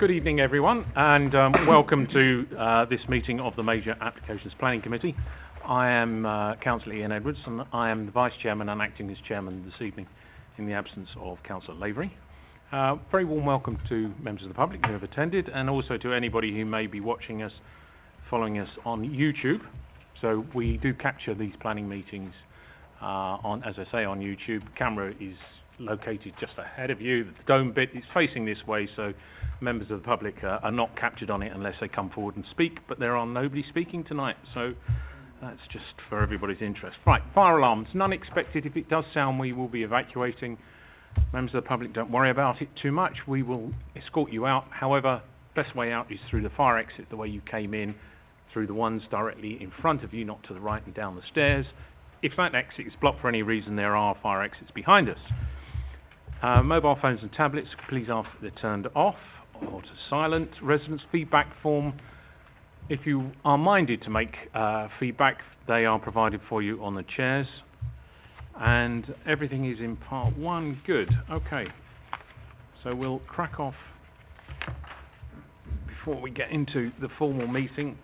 Good evening, everyone, and welcome to this meeting of the Major Applications Planning Committee. I am Councillor Ian Edwards, and I am the Vice Chairman and acting as Chairman this evening in the absence of Councillor Lavery. Very warm welcome to members of the public who have attended, and also to anybody who may be watching us, following us on YouTube. So we do capture these planning meetings on YouTube. The camera is located just ahead of you. The dome bit is facing this way, so members of the public are not captured on it unless they come forward and speak, but there are nobody speaking tonight, so that's just for everybody's interest. Right, fire alarms, none expected. If it does sound, we will be evacuating. Members of the public, don't worry about it too much. We will escort you out. However, best way out is through the fire exit, the way you came in, through the ones directly in front of you, not to the right and down the stairs. If that exit is blocked for any reason, there are fire exits behind us. Mobile phones and tablets, please ask that they're turned off or to silent. Residents' feedback form, if you are minded to make feedback, they are provided for you on the chairs. And everything is in part one. Good. Okay. So we'll crack off before we get into the formal meeting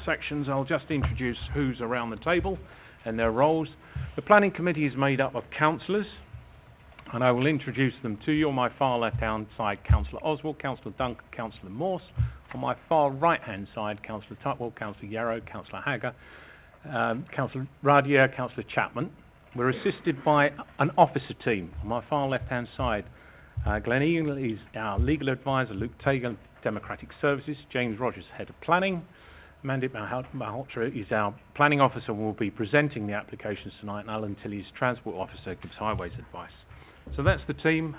sections. I'll just introduce who's around the table and their roles. The planning committee is made up of councillors, and I will introduce them to you. On my far left-hand side, Councillor Oswald, Councillor Duncan, Councillor Morse. On my far right-hand side, Councillor Tutwell, Councillor Yarrow, Councillor Hagger, Councillor Radier, Councillor Chapman. We're assisted by an officer team. On my far left-hand side, Glenn Eagle is our legal advisor, Luke Tagan, Democratic Services, James Rogers, Head of Planning. Mandip Malhotra is our planning officer and will be presenting the applications tonight, and Alan Tilley is Transport Officer, gives highways advice. So that's the team.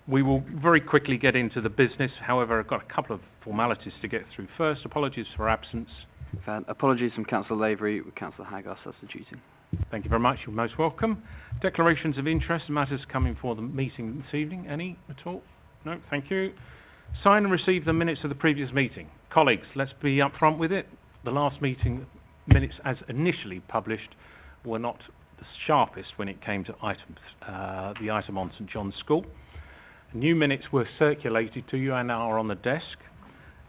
We will very quickly get into the business. However, I've got a couple of formalities to get through first. Apologies for absence. Apologies from Councillor Lavery with Councillor Hagger substituting. Thank you very much. You're most welcome. Declarations of interest, matters coming for the meeting this evening. Any at all? No, thank you. Sign and receive the minutes of the previous meeting. Colleagues, let's be upfront with it. The last meeting minutes as initially published were not the sharpest when it came to the item on St John's School. New minutes were circulated to you and are on the desk.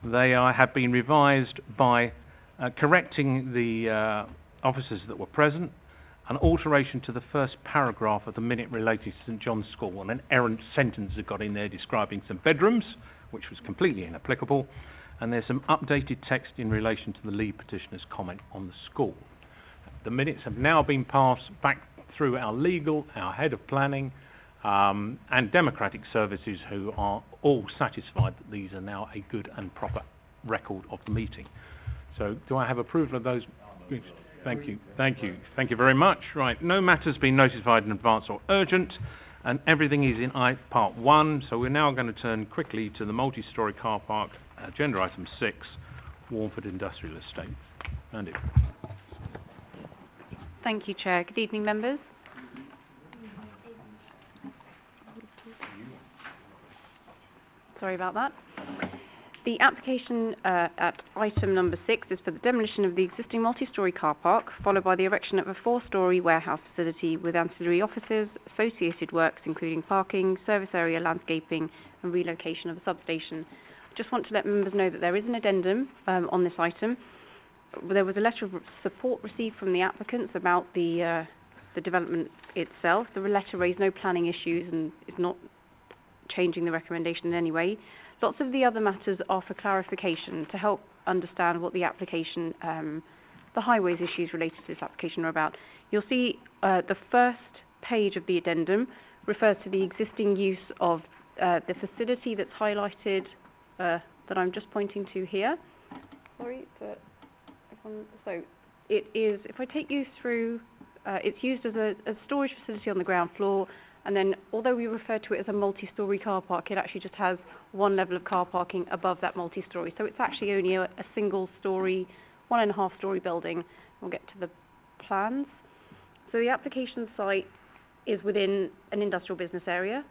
They have been revised by correcting the officers that were present, an alteration to the first paragraph of the minute related to St John's School, and an errant sentence that got in there describing some bedrooms, which was completely inapplicable, and there's some updated text in relation to the lead petitioner's comment on the school. The minutes have now been passed back through our legal, our head of planning, and Democratic Services, who are all satisfied that these are now a good and proper record of the meeting. So do I have approval of those? Thank you. Thank you. Thank you very much. Right. No matters been notified in advance or urgent, and everything is in part one. So we're now going to turn quickly to the multi-storey car park, agenda item 6, Warnford Industrial Estate. Andy. Thank you, Chair. Good evening, members. Sorry about that. The application at item number 6 is for the demolition of the existing multi-storey car park, followed by the erection of a 4-storey warehouse facility with ancillary offices, associated works including parking, service area, landscaping and relocation of a substation. I just want to let members know that there is an addendum on this item. There was a letter of support received from the applicants about the development itself. The letter raised no planning issues and is not changing the recommendation in any way. Lots of the other matters are for clarification to help understand what the application, the highways issues related to this application are about. You'll see the first page of the addendum refers to the existing use of the facility that's highlighted that I'm just pointing to here. Sorry, but so it is, if I take you through, it's used as a storage facility on the ground floor, and then although we refer to it as a multi-storey car park, it actually just has one level of car parking above that multi-storey. So it's actually only a single-storey, 1.5-storey building. We'll get to the plans. So the application site is within an industrial business area.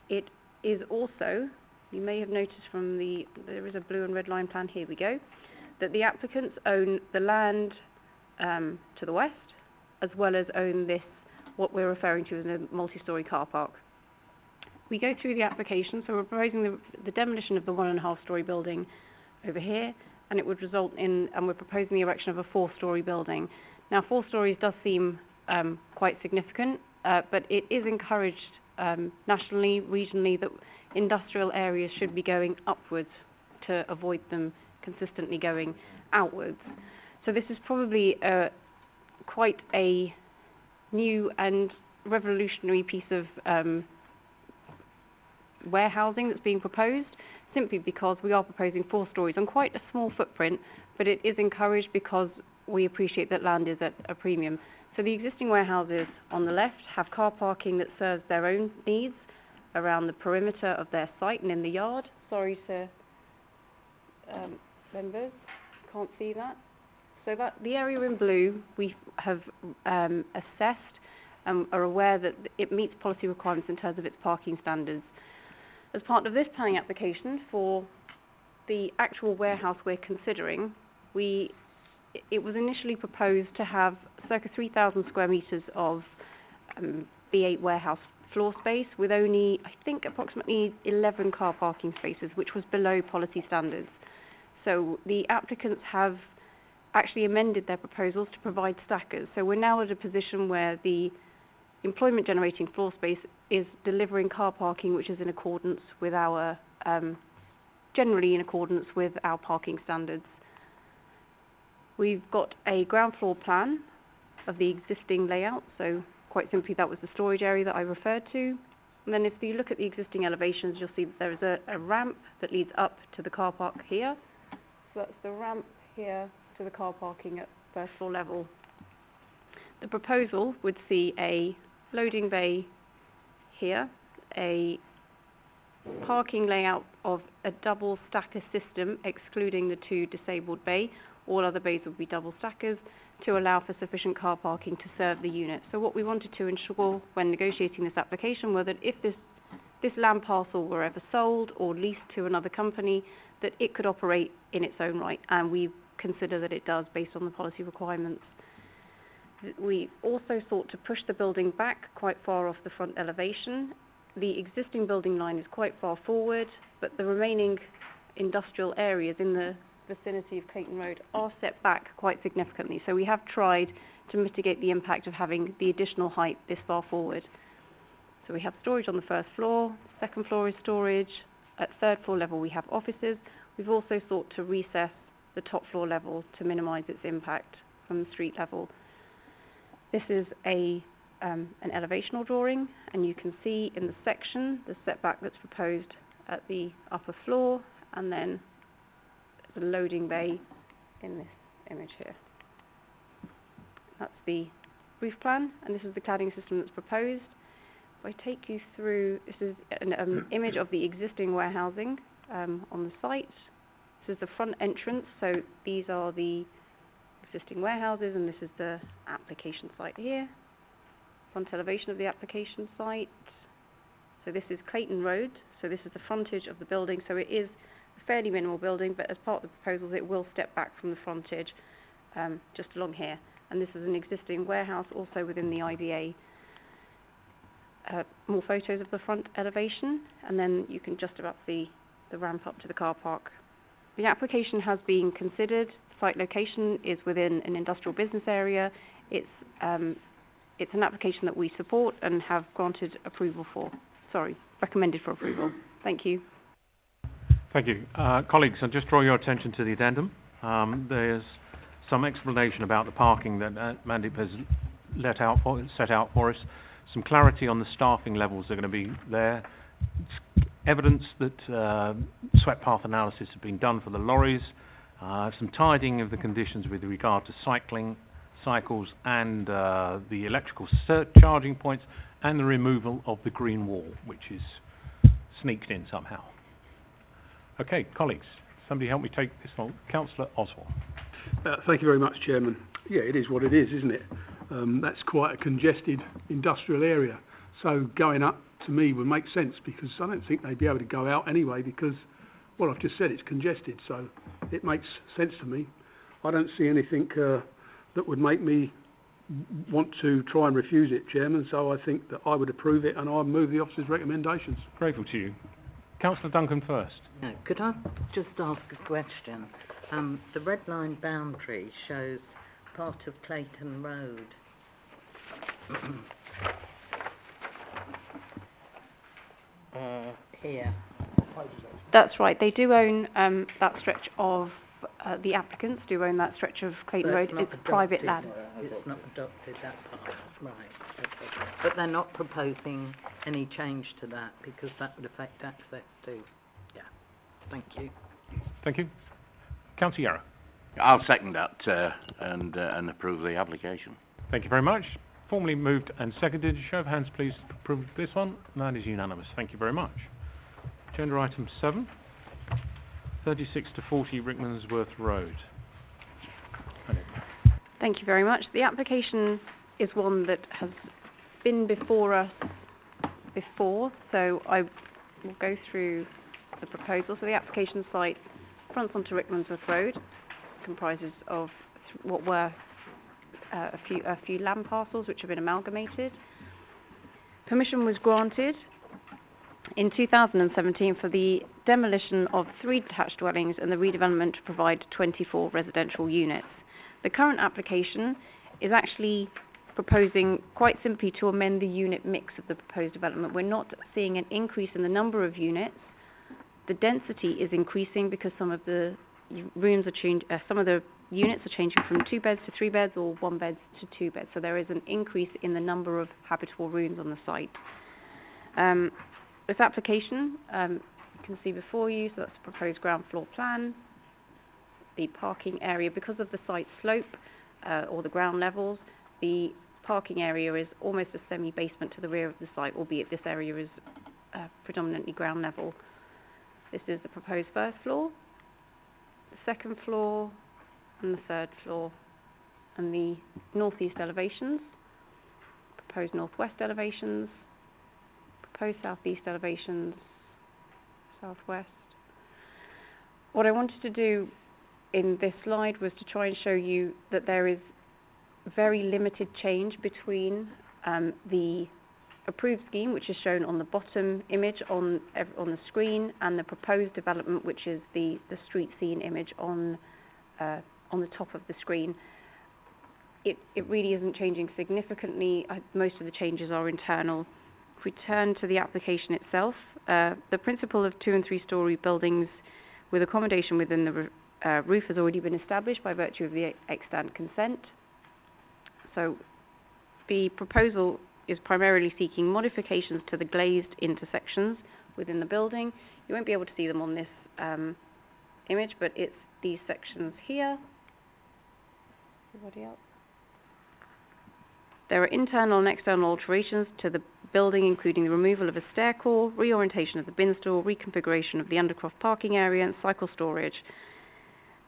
It is also, you may have noticed from there is a blue and red line plan, here we go, that the applicants own the land to the west, as well as own this, what we're referring to as a multi-storey car park. we go through the application. So we're proposing the demolition of the 1.5-storey building over here, and it would result in, and we're proposing the erection of a 4-storey building. Now, 4 stories does seem quite significant, but it is encouraged nationally, regionally, that industrial areas should be going upwards to avoid them consistently going outwards. So this is probably quite a new and revolutionary piece of warehousing that's being proposed, simply because we are proposing 4 stories on quite a small footprint, but it is encouraged because we appreciate that land is at a premium. So the existing warehouses on the left have car parking that serves their own needs around the perimeter of their site and in the yard. Sorry to members, can't see that. So that the area in blue we have assessed and are aware that it meets policy requirements in terms of its parking standards. As part of this planning application for the actual warehouse we're considering, it was initially proposed to have circa 3,000 square metres of B8 warehouse floor space with only, I think, approximately 11 car parking spaces, which was below policy standards. So the applicants have actually amended their proposals to provide stackers. So we're now at a position where the employment generating floor space is delivering car parking which is in accordance with our, generally in accordance with our parking standards. We've got a ground floor plan of the existing layout, so quite simply that was the storage area that I referred to. And then if you look at the existing elevations, you'll see that there is a ramp that leads up to the car park here. So that's the ramp here to the car parking at first floor level. The proposal would see a loading bay here, a parking layout of a double stacker system excluding the 2 disabled bay. All other bays would be double stackers to allow for sufficient car parking to serve the unit. So what we wanted to ensure when negotiating this application were that if this land parcel were ever sold or leased to another company, that it could operate in its own right, and we consider that it does based on the policy requirements. We also sought to push the building back quite far off the front elevation. The existing building line is quite far forward, but the remaining industrial areas in the vicinity of Clayton Road are set back quite significantly. So we have tried to mitigate the impact of having the additional height this far forward. So we have storage on the first floor, second floor is storage, at third floor level we have offices. We've also sought to recess the top floor level to minimise its impact from the street level. This is an elevational drawing, and you can see in the section the setback that's proposed at the upper floor, and then the loading bay in this image here. That's the roof plan, and this is the cladding system that's proposed. If I take you through, this is an image of the existing warehousing on the site. This is the front entrance, so these are the existing warehouses, and this is the application site here. Front elevation of the application site. So this is Clayton Road, so this is the frontage of the building, so it is a fairly minimal building, but as part of the proposals it will step back from the frontage just along here. And this is an existing warehouse also within the IBA. More photos of the front elevation, and then you can just about see the ramp up to the car park. The application has been considered. The site location is within an industrial business area. It's an application that we support and have granted approval for. Recommended for approval. Thank you. Thank you. Colleagues, I'll just draw your attention to the addendum. There's some explanation about the parking that Mandeep has set out for us. Some clarity on the staffing levels that are going to be there. Evidence that swept path analysis has been done for the lorries. Some tidying of the conditions with regard to cycles and the electrical charging points, and the removal of the green wall, which is sneaked in somehow. Okay, colleagues, somebody help me take this on. Councillor Oswald. Thank you very much, Chairman. Yeah, it is what it is, isn't it? That's quite a congested industrial area. So going up, to me, would make sense, because I don't think they'd be able to go out anyway, because what I've just said, it's congested. So it makes sense to me. I don't see anything that would make me want to try and refuse it, Chairman, so I think that I would approve it and I move the officer's recommendations. Grateful to you. Councillor Duncan first. No, could I just ask a question? The red line boundary shows part of Clayton Road. Here. That's right. They do own that stretch of, the applicants do own that stretch of Clayton Road. It's private land. It's not adopted, that part. Right. Okay. But they're not proposing any change to that because that would affect access too. Yeah. Thank you. Thank you. Councillor Yarrow. I'll second that and approve the application. Thank you very much. Formally moved and seconded. Show of hands, please, to approve this one. That is unanimous. Thank you very much. Agenda item 7, 36 to 40 Rickmansworth Road. Thank you very much. The application is one that has been before us before, so I will go through the proposal. So the application site fronts onto Rickmansworth Road, comprises of what were a few land parcels which have been amalgamated. Permission was granted in 2017 for the demolition of 3 detached dwellings and the redevelopment to provide 24 residential units. The current application is actually proposing quite simply to amend the unit mix of the proposed development. We're not seeing an increase in the number of units. The density is increasing because some of the rooms are some of the units are changing from 2 beds to 3 beds or 1 bed to 2 beds. So there is an increase in the number of habitable rooms on the site. This application, you can see before you, so that's the proposed ground floor plan. The parking area, because of the site slope or the ground levels, the parking area is almost a semi-basement to the rear of the site, albeit this area is predominantly ground level. This is the proposed first floor, the second floor, and the third floor, and the northeast elevations, proposed northwest elevations, proposed southeast elevations, southwest. What I wanted to do in this slide was to try and show you that there is very limited change between the approved scheme, which is shown on the bottom image on the screen, and the proposed development, which is the street scene image on the top of the screen. It really isn't changing significantly. Most of the changes are internal. If we turn to the application itself, the principle of 2- and 3-storey buildings with accommodation within the roof has already been established by virtue of the extant consent. So the proposal is primarily seeking modifications to the glazed intersections within the building. You won't be able to see them on this image, but it's these sections here. Everybody else? There are internal and external alterations to the building, including the removal of a stair core, reorientation of the bin store, reconfiguration of the undercroft parking area, and cycle storage.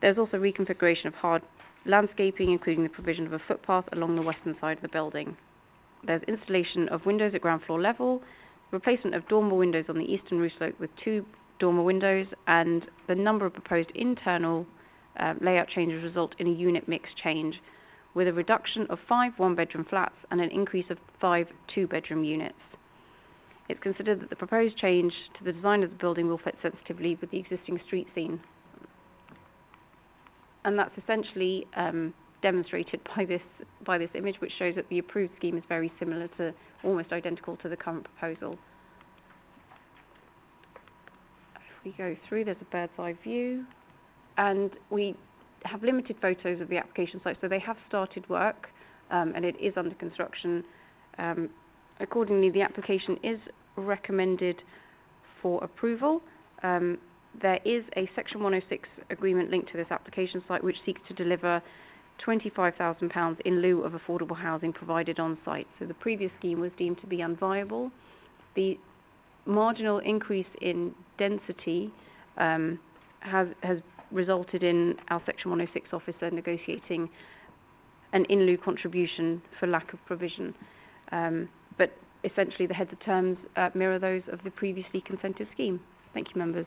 There's also reconfiguration of hard landscaping, including the provision of a footpath along the western side of the building. There's installation of windows at ground floor level, replacement of dormer windows on the eastern roof slope with 2 dormer windows, and the number of proposed internal layout changes result in a unit mix change, with a reduction of 5 one-bedroom flats and an increase of 5 two-bedroom units. It's considered that the proposed change to the design of the building will fit sensitively with the existing street scene. And that's essentially demonstrated by this image, which shows that the approved scheme is very similar to, almost identical to the current proposal. If we go through, there's a bird's eye view, and we have limited photos of the application site, so they have started work, and it is under construction. Accordingly, the application is recommended for approval. There is a Section 106 agreement linked to this application site, which seeks to deliver £25,000 in lieu of affordable housing provided on site. So the previous scheme was deemed to be unviable. The marginal increase in density has resulted in our Section 106 officer negotiating an in lieu contribution for lack of provision. But essentially the heads of terms mirror those of the previously consented scheme. Thank you, members.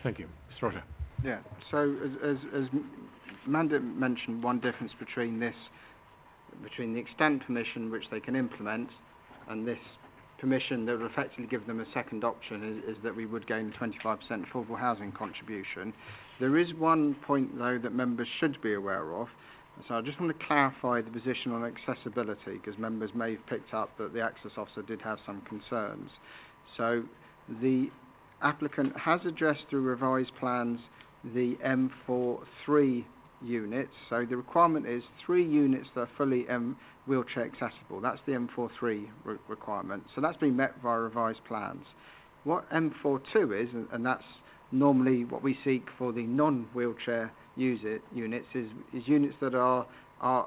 Thank you. Mr. Roger. Yeah, so as Amanda mentioned, one difference between this between the extent permission which they can implement and this permission that would effectively give them a second option is that we would gain 25% affordable housing contribution. There is one point though that members should be aware of, so I just want to clarify the position on accessibility because members may have picked up that the access officer did have some concerns. So the applicant has addressed through revised plans the M43 units, so the requirement is 3 units that are fully wheelchair accessible. That's the M43 requirement. So that's been met via revised plans. What M42 is, and that's normally what we seek for the non-wheelchair units, is units that are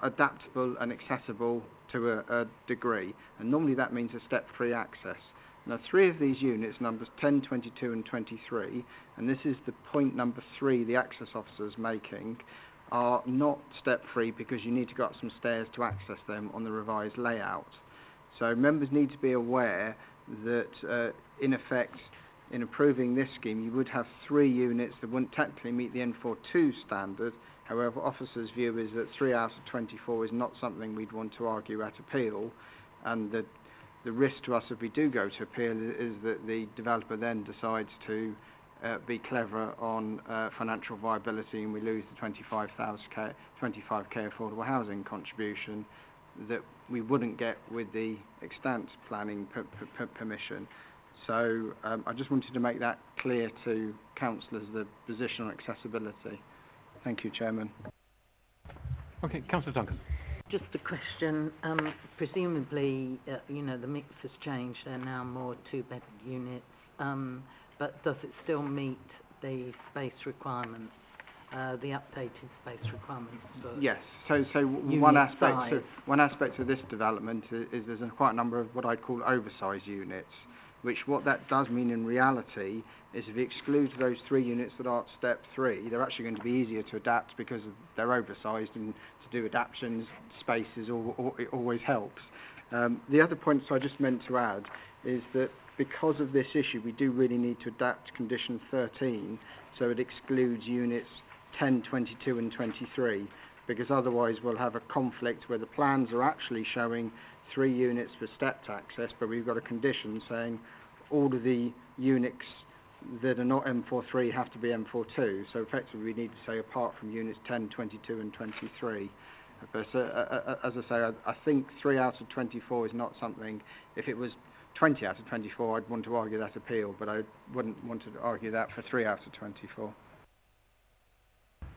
adaptable and accessible to a degree. And normally that means a step-free access. Now 3 of these units, numbers 10, 22 and 23, and this is the point number 3 the access officer is making, are not step-free because you need to go up some stairs to access them on the revised layout. So members need to be aware that, in effect, in approving this scheme, you would have 3 units that wouldn't technically meet the N42 standard. However, officers' view is that 3 out of 24 is not something we'd want to argue at appeal, and that the risk to us if we do go to appeal is that the developer then decides to be clever on financial viability and we lose the 25k affordable housing contribution that we wouldn't get with the extant planning permission. So I just wanted to make that clear to councillors, the position on accessibility. Thank you, Chairman. Okay, Councillor Duncan. Just a question. Presumably, the mix has changed. They're now more 2-bed units. But does it still meet the space requirements, the updated space requirements? Yes. So one aspect of this development is there's quite a number of what I'd call oversized units, which what that does mean in reality is if you exclude those 3 units that are at step 3, they're actually going to be easier to adapt because they're oversized, and to do adaptions, spaces it always helps. The other point I just meant to add is that because of this issue, we do really need to adapt condition 13, so it excludes units 10, 22 and 23, because otherwise we'll have a conflict where the plans are actually showing 3 units for stepped access, but we've got a condition saying all of the units that are not M43 have to be M42, so effectively we need to say apart from units 10, 22 and 23. But as I say, I think 3 out of 24 is not something, if it was 20 out of 24, I'd want to argue that appeal, but I wouldn't want to argue that for 3 out of 24.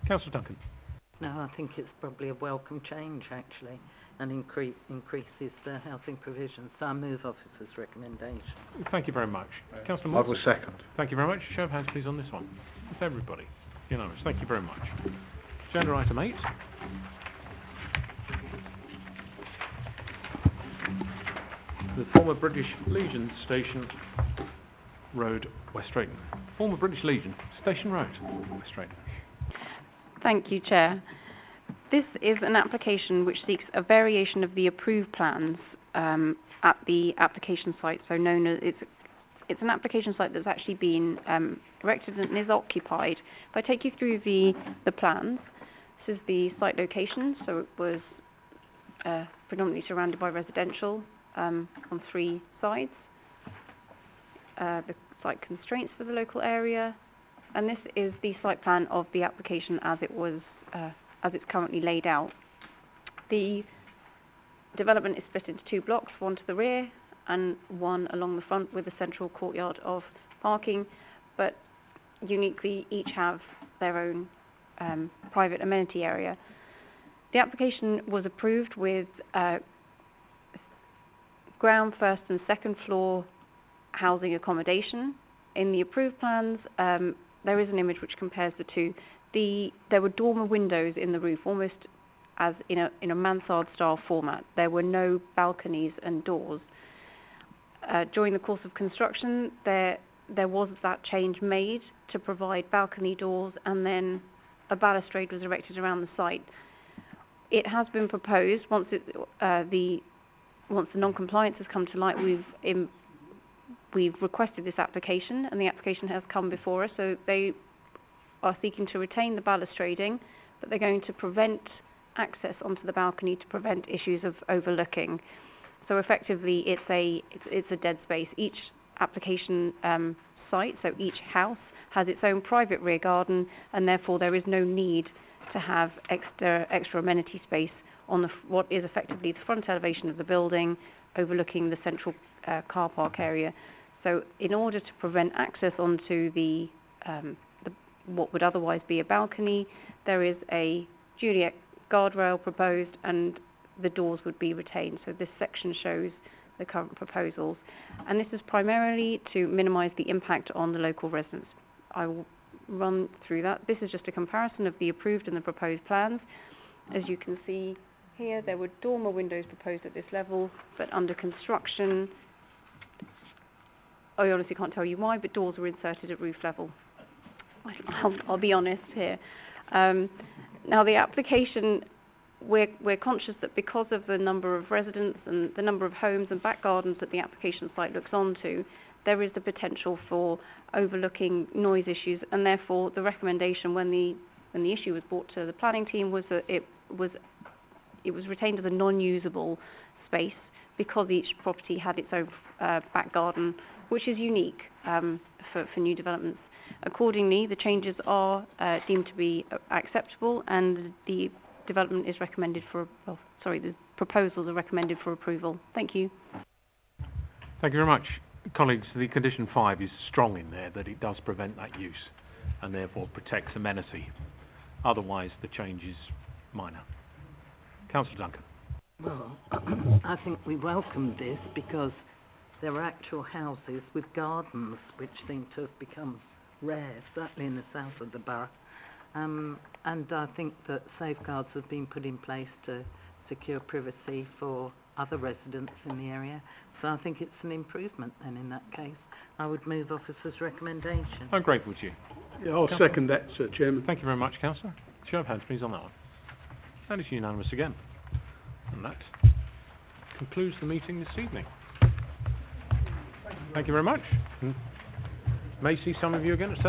Councillor Duncan. No, I think it's probably a welcome change, actually, and increases the housing provision. So I move officer's recommendation. Thank you very much. Councillor Moore. I will second. Thank you very much. Show of hands, please, on this one. It's everybody. Unanimous. Thank you very much. Agenda item 8. The former British Legion Station Road, West Drayton. Former British Legion Station Road, West Drayton. Thank you, Chair. This is an application which seeks a variation of the approved plans at the application site, so known as it's an application site that's actually been erected and is occupied. If I take you through the plans, this is the site location, so it was predominantly surrounded by residential on 3 sides. The site constraints for the local area, and this is the site plan of the application as it was as it's currently laid out. The development is split into 2 blocks, one to the rear and one along the front with a central courtyard of parking, but uniquely each have their own private amenity area. The application was approved with ground, first and second floor housing accommodation. In the approved plans, there is an image which compares the 2. There were dormer windows in the roof, almost as in a mansard style format. There were no balconies and doors. During the course of construction, there was that change made to provide balcony doors, and then a balustrade was erected around the site. It has been proposed once the non-compliance has come to light. We've requested this application, and the application has come before us. So they are seeking to retain the balustrading, but they're going to prevent access onto the balcony to prevent issues of overlooking. So effectively, it's a dead space. Each application site, so each house, has its own private rear garden, and therefore there is no need to have extra amenity space on what is effectively the front elevation of the building, overlooking the central car park area. So in order to prevent access onto the what would otherwise be a balcony, there is a Juliet guardrail proposed, and the doors would be retained. So this section shows the current proposals, and this is primarily to minimise the impact on the local residents. I will run through that. This is just a comparison of the approved and the proposed plans. As you can see here, there were dormer windows proposed at this level, but under construction, I honestly can't tell you why, but doors were inserted at roof level. I'll be honest here. Now the application, we're conscious that because of the number of residents and the number of homes and back gardens that the application site looks onto, there is the potential for overlooking noise issues, and therefore the recommendation when the issue was brought to the planning team was that it was retained as a non-usable space because each property had its own back garden, which is unique for new developments. Accordingly, the changes are deemed to be acceptable, and the development is recommended for, the proposals are recommended for approval. Thank you. Thank you very much. Colleagues, the condition 5 is strong in there that it does prevent that use and therefore protects amenity. Otherwise, the change is minor. Councillor Duncan. Well, I think we welcome this because there are actual houses with gardens which seem to have become rare, certainly in the south of the borough. And I think that safeguards have been put in place to secure privacy for other residents in the area. So I think it's an improvement then in that case. I would move officer's recommendation. I'm grateful to you. Yeah, I'll second that, Sir Chairman. Thank you very much, Councillor. Show of hands, please, on that one. That is unanimous again. And that concludes the meeting this evening. Thank you very much. May see some of you again at 7.